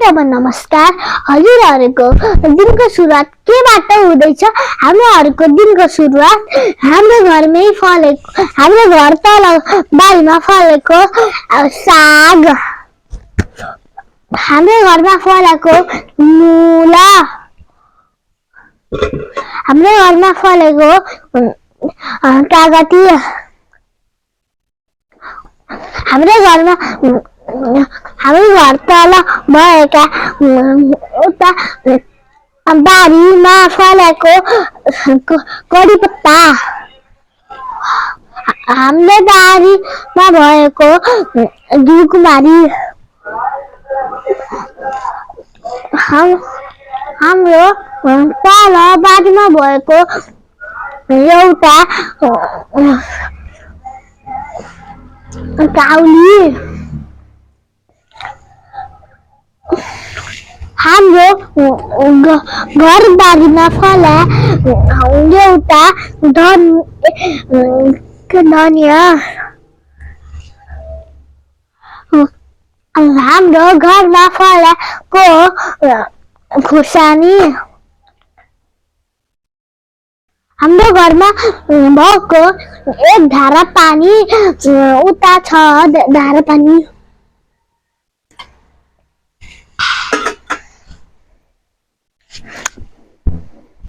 तब नमस्कार। हजुरहरुको दिनको सुरुवात केबाट हुँदैछ? हामीहरुको दिनको सुरुवात हाम्रो घरमै फलेको, हाम्रो घर तल बारीमा फलेको साग, हाम्रो घरमा फलेको मूला, हाम्रो घरमा फलेको कागती, हाम्रो घर तल भएका उता बारीमा फलेको कडिपत्ता, हाम्रो बारीमा भएको घिउकुमारी, हाम्रो तल बारीमा भएको एउटा काउली, हाम्रो घर बारीमा फला एउटा धनिया, हाम्रो घरमा फलाको खुर्सानी, हाम्रो घरमा भएको एक धारा पानी, उता छ धारा पानी।